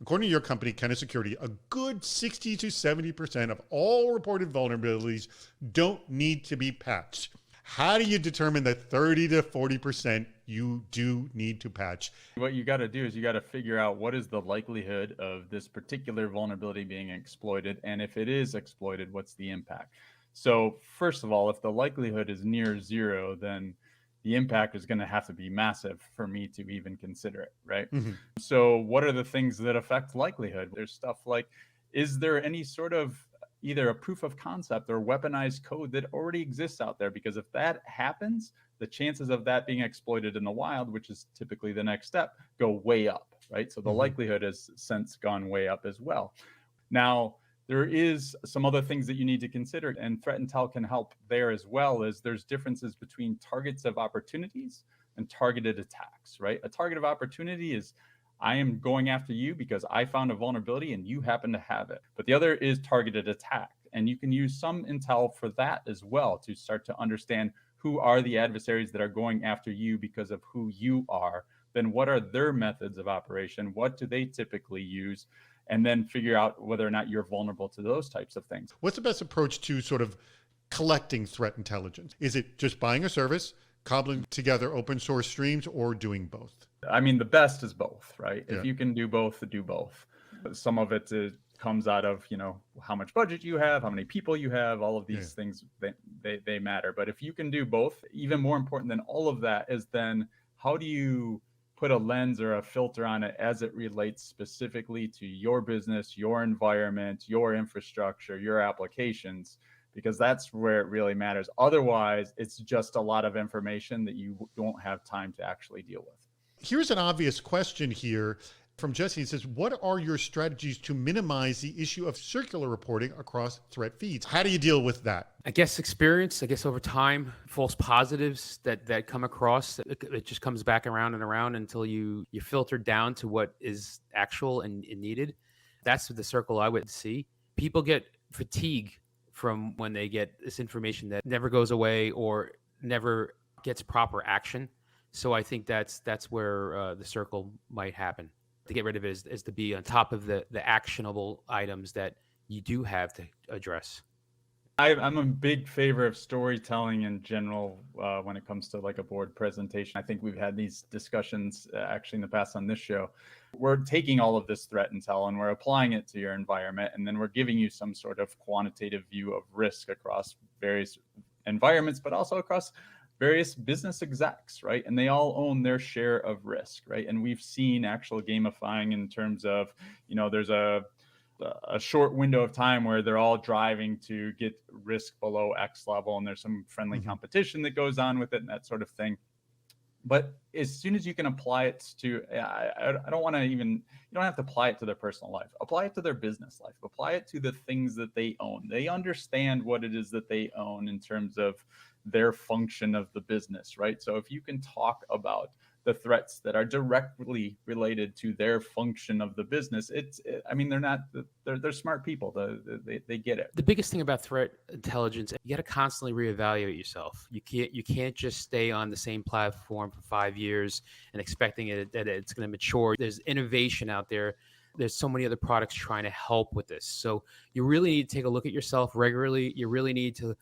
According to your company, Kenna Security, a good 60 to 70% of all reported vulnerabilities don't need to be patched. How do you determine that 30 to 40% you do need to patch? What you got to do is you got to figure out what is the likelihood of this particular vulnerability being exploited. And if it is exploited, what's the impact? So first of all, if the likelihood is near zero, then the impact is going to have to be massive for me to even consider it, right? So what are the things that affect likelihood? There's stuff like, is there any sort of either a proof of concept or weaponized code that already exists out there? Because if that happens, the chances of that being exploited in the wild, which is typically the next step, go way up, right? So the likelihood has since gone way up as well. Now, there is some other things that you need to consider, and threat intel can help there as well. As there's differences between targets of opportunities and targeted attacks, right? A target of opportunity is I am going after you because I found a vulnerability and you happen to have it. But the other is targeted attack. And you can use some intel for that as well to start to understand who are the adversaries that are going after you because of who you are. Then what are their methods of operation? What do they typically use? And then figure out whether or not you're vulnerable to those types of things. What's the best approach to sort of collecting threat intelligence? Is it just buying a service, cobbling together open source streams, or doing both? I mean, the best is both, right? Yeah. If you can do both, do both. Some of it comes out of, how much budget you have, how many people you have, all of these things, they matter. But if you can do both, even more important than all of that is then how do you put a lens or a filter on it as it relates specifically to your business, your environment, your infrastructure, your applications, because that's where it really matters. Otherwise, it's just a lot of information that you don't have time to actually deal with. Here's an obvious question here from Jesse. He says, what are your strategies to minimize the issue of circular reporting across threat feeds? How do you deal with that? I guess experience, over time, false positives that come across, it just comes back around and around until you filter down to what is actual and needed. That's the circle I would see. People get fatigue from when they get this information that never goes away or never gets proper action. So I think that's where the circle might happen. To get rid of it is to be on top of the actionable items that you do have to address. I'm a big favor of storytelling in general when it comes to like a board presentation. I think we've had these discussions actually in the past on this show. We're taking all of this threat intel and we're applying it to your environment, and then we're giving you some sort of quantitative view of risk across various environments, but also across various business execs, right? And they all own their share of risk, right? And we've seen actual gamifying in terms of, there's a short window of time where they're all driving to get risk below X level, and there's some friendly competition that goes on with it and that sort of thing. But as soon as you can apply it to, I don't want to even, you don't have to apply it to their personal life. Apply it to their business life. Apply it to the things that they own. They understand what it is that they own in terms of their function of the business, right? So if you can talk about the threats that are directly related to their function of the business, they're smart people. They get it. The biggest thing about threat intelligence, you got to constantly reevaluate yourself. You can't just stay on the same platform for 5 years and expecting that it's going to mature. There's innovation out there. There's so many other products trying to help with this. So you really need to take a look at yourself regularly. You really need to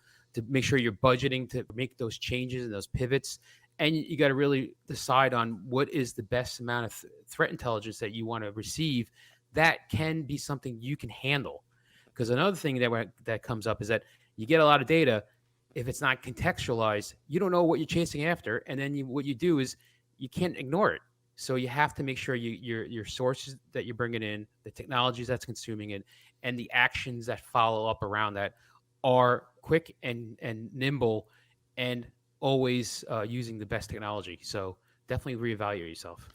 make sure you're budgeting to make those changes and those pivots. And you got to really decide on what is the best amount of threat intelligence that you want to receive that can be something you can handle. Because another thing that comes up is that you get a lot of data. If it's not contextualized, you don't know what you're chasing after. And then what you do is you can't ignore it. So you have to make sure your sources that you're bringing in, the technologies that's consuming it, and the actions that follow up around that are quick and nimble and always using the best technology. So definitely reevaluate yourself.